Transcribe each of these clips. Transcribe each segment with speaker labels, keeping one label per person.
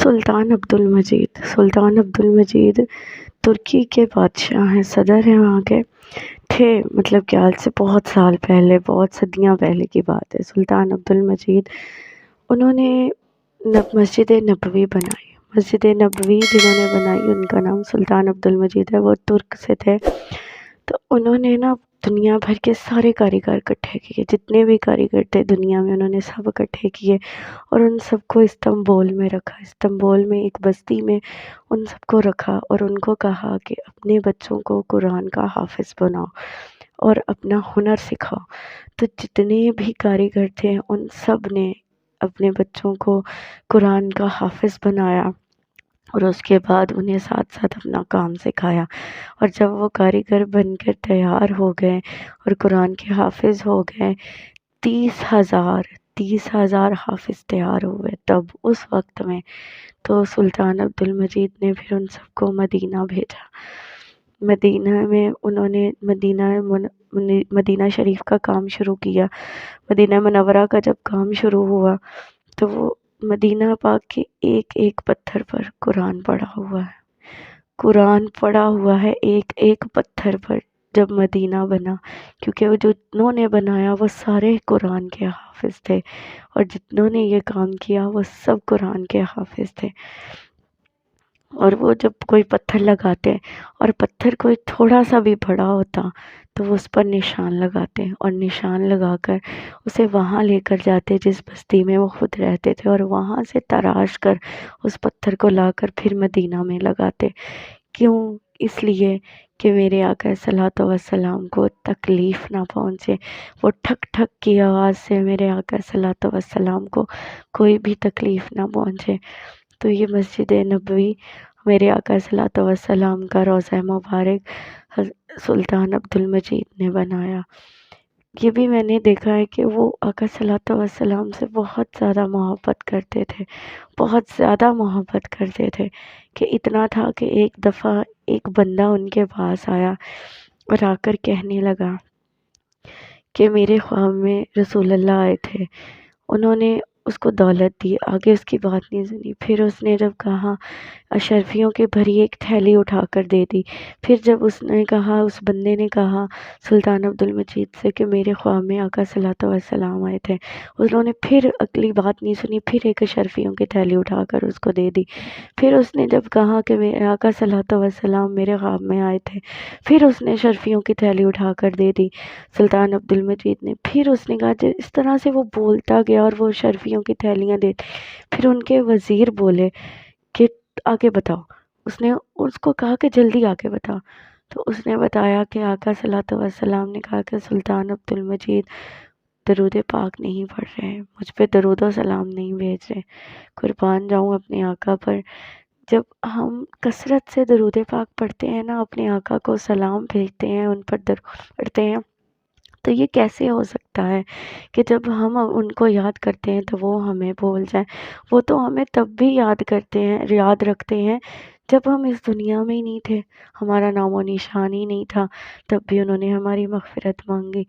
Speaker 1: سلطان عبد المجید ترکی کے بادشاہ ہیں، صدر ہیں وہاں کے تھے، مطلب کہ آج سے بہت سال پہلے، بہت صدیاں پہلے کی بات ہے۔ سلطان عبد المجید انہوں نے مسجد نبوی بنائی۔ مسجد نبوی جنہوں نے بنائی ان کا نام سلطان عبد المجید ہے، وہ ترک سے تھے۔ تو انہوں نے دنیا بھر کے سارے کاریگر اکٹھے کیے، جتنے بھی کاریگر تھے دنیا میں انہوں نے سب اکٹھے کیے اور ان سب کو استنبول میں رکھا۔ استنبول میں ایک بستی میں ان سب کو رکھا اور ان کو کہا کہ اپنے بچوں کو قرآن کا حافظ بناؤ اور اپنا ہنر سکھاؤ۔ تو جتنے بھی کاریگر تھے ان سب نے اپنے بچوں کو قرآن کا حافظ بنایا اور اس کے بعد انہیں ساتھ ساتھ اپنا کام سکھایا۔ اور جب وہ کاریگر بن کر تیار ہو گئے اور قرآن کے حافظ ہو گئے، 30,000 حافظ تیار ہوئے تب اس وقت میں، تو سلطان عبد المجید نے پھر ان سب کو مدینہ بھیجا۔ مدینہ میں انہوں نے مدینہ شریف کا کام شروع کیا۔ مدینہ منورہ کا جب کام شروع ہوا تو وہ مدینہ پاک کے ایک ایک پتھر پر قرآن پڑا ہوا ہے۔ قرآن پڑا ہوا ہے ایک ایک پتھر پر جب مدینہ بنا، کیونکہ وہ جتنوں نے بنایا وہ سارے قرآن کے حافظ تھے اور جتنوں نے یہ کام کیا وہ سب قرآن کے حافظ تھے۔ اور وہ جب کوئی پتھر لگاتے اور پتھر کوئی تھوڑا سا بھی بڑا ہوتا تو وہ اس پر نشان لگاتے اور نشان لگا کر اسے وہاں لے کر جاتے جس بستی میں وہ خود رہتے تھے اور وہاں سے تراش کر اس پتھر کو لا کر پھر مدینہ میں لگاتے۔ کیوں؟ اس لیے کہ میرے آقا صلوات و سلام کو تکلیف نہ پہنچے، وہ ٹھک ٹھک کی آواز سے میرے آقا صلوات و سلام کو کوئی بھی تکلیف نہ پہنچے۔ تو یہ مسجد نبوی میرے آقا صلوات و سلام کا روضہ مبارک سلطان عبد المجید نے بنایا۔ یہ بھی میں نے دیکھا ہے کہ وہ آقا صلوات و سلام سے بہت زیادہ محبت کرتے تھے، بہت زیادہ محبت کرتے تھے، کہ اتنا تھا کہ ایک دفعہ ایک بندہ ان کے پاس آیا اور آ کر کہنے لگا کہ میرے خواب میں رسول اللہ آئے تھے، انہوں نے اس کو دولت دی، آگے اس کی بات نہیں سنی۔ پھر اس نے جب کہا اشرفیوں کی بھری ایک تھیلی اٹھا کر دے دی۔ پھر جب اس بندے نے کہا سلطان عبد المجید سے کہ میرے خواب میں آقا صلوات و سلام آئے تھے، انہوں نے پھر اگلی بات نہیں سنی، پھر ایک اشرفیوں کی تھیلی اٹھا کر اس کو دے دی۔ پھر اس نے جب کہا کہ میرے آقا صلوات و سلام میرے خواب میں آئے تھے، پھر اس نے اشرفیوں کی تھیلی اٹھا کر دے دی سلطان عبد المجید نے۔ پھر اس نے کہا اس طرح سے وہ بولتا گیا اور وہ اشرفیوں کی تھیلیاں دیتے۔ پھر ان کے وزیر بولے کہ آگے بتاؤ۔ اس نے اس کو کہا کہ جلدی آگے بتاؤ۔ تو اس نے بتایا کہ آقا صلوات و سلام نے کہا کہ سلطان عبد المجید درود پاک نہیں پڑھ رہے، مجھ پہ درود و سلام نہیں بھیج رہے، قربان جاؤں اپنے آقا پر۔ جب ہم کثرت سے درود پاک پڑھتے ہیں نا، اپنے آقا کو سلام بھیجتے ہیں، ان پر درود پڑھتے ہیں، تو یہ کیسے ہو سکتا ہے کہ جب ہم ان کو یاد کرتے ہیں تو وہ ہمیں بھول جائیں؟ وہ تو ہمیں تب بھی یاد کرتے ہیں، یاد رکھتے ہیں جب ہم اس دنیا میں ہی نہیں تھے، ہمارا نام و نشان ہی نہیں تھا، تب بھی انہوں نے ہماری مغفرت مانگی،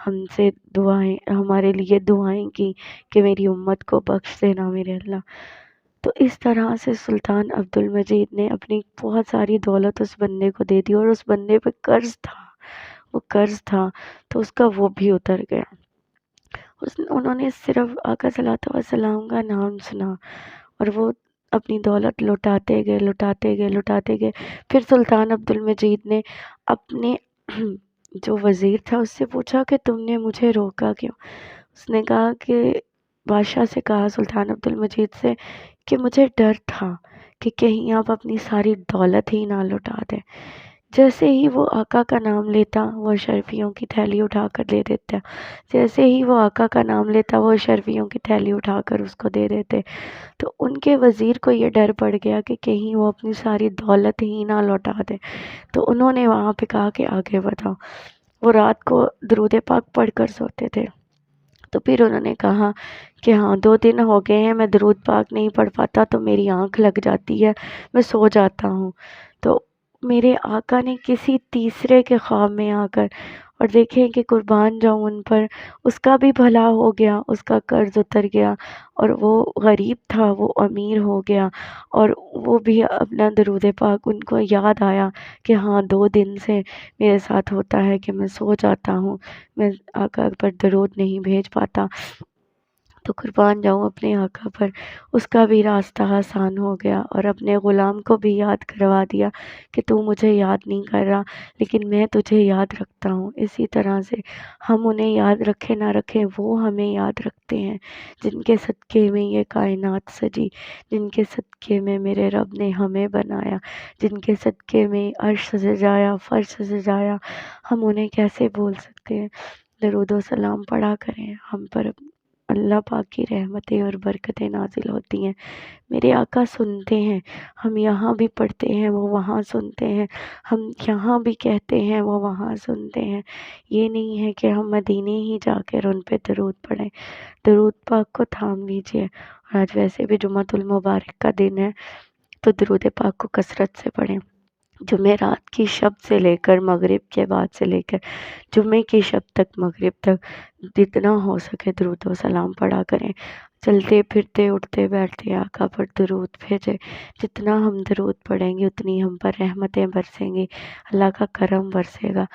Speaker 1: ہم سے دعائیں، ہمارے لیے دعائیں کی کہ میری امت کو بخش دینا میرے اللہ۔ تو اس طرح سے سلطان عبد المجید نے اپنی بہت ساری دولت اس بندے کو دے دی، اور اس بندے پہ قرض تھا، وہ قرض تھا تو اس کا وہ بھی اتر گیا۔ انہوں نے صرف آقا صلی اللہ علیہ وسلم کا نام سنا اور وہ اپنی دولت لوٹاتے گئے۔ پھر سلطان عبد المجید نے اپنے جو وزیر تھا اس سے پوچھا کہ تم نے مجھے روکا کیوں؟ اس نے کہا کہ بادشاہ سے کہا سلطان عبد المجید سے کہ مجھے ڈر تھا کہ کہیں آپ اپنی ساری دولت ہی نہ لوٹا دیں۔ جیسے ہی وہ آقا کا نام لیتا وہ شرفیوں کی تھیلی اٹھا کر دے دیتا، جیسے ہی وہ آقا کا نام لیتا وہ شرفیوں کی تھیلی اٹھا کر اس کو دے دیتے۔ تو ان کے وزیر کو یہ ڈر پڑ گیا کہ کہیں وہ اپنی ساری دولت ہی نہ لوٹا دے، تو انہوں نے وہاں پہ کہا کہ آگے بتاؤ۔ وہ رات کو درود پاک پڑھ کر سوتے تھے، تو پھر انہوں نے کہا کہ ہاں 2 دن ہو گئے ہیں میں درود پاک نہیں پڑھ پاتا، تو میری آنکھ لگ جاتی ہے، میں سو جاتا ہوں۔ تو میرے آقا نے کسی تیسرے کے خواب میں آ کر اور دیکھیں کہ قربان جاؤں ان پر، اس کا بھی بھلا ہو گیا، اس کا قرض اتر گیا، اور وہ غریب تھا وہ امیر ہو گیا، اور وہ بھی اپنا درود پاک ان کو یاد آیا کہ ہاں 2 دن سے میرے ساتھ ہوتا ہے کہ میں سو جاتا ہوں، میں آقا پر درود نہیں بھیج پاتا، تو قربان جاؤں اپنے آقا پر، اس کا بھی راستہ آسان ہو گیا، اور اپنے غلام کو بھی یاد کروا دیا کہ تو مجھے یاد نہیں کر رہا لیکن میں تجھے یاد رکھتا ہوں۔ اسی طرح سے ہم انہیں یاد رکھیں نہ رکھیں، وہ ہمیں یاد رکھتے ہیں، جن کے صدقے میں یہ کائنات سجی، جن کے صدقے میں میرے رب نے ہمیں بنایا، جن کے صدقے میں عرش سجایا، فرش سجایا، ہم انہیں کیسے بھول سکتے ہیں۔ درود و سلام پڑھا کریں ہم پر، اللہ پاک کی رحمتیں اور برکتیں نازل ہوتی ہیں۔ میرے آقا سنتے ہیں، ہم یہاں بھی پڑھتے ہیں وہ وہاں سنتے ہیں، ہم یہاں بھی کہتے ہیں وہ وہاں سنتے ہیں۔ یہ نہیں ہے کہ ہم مدینے ہی جا کر ان پہ درود پڑھیں، درود پاک کو تھام لیجئے۔ اور آج ویسے بھی جمعۃ المبارک کا دن ہے، تو درود پاک کو کثرت سے پڑھیں۔ جمعرات کی شب سے لے کر مغرب کے بعد سے لے کر جمعے کی شب تک، مغرب تک، جتنا ہو سکے درود و سلام پڑھا کریں۔ چلتے پھرتے اٹھتے بیٹھتے آقا پر درود بھیجے، جتنا ہم درود پڑھیں گے اتنی ہم پر رحمتیں برسیں گی، اللہ کا کرم برسے گا۔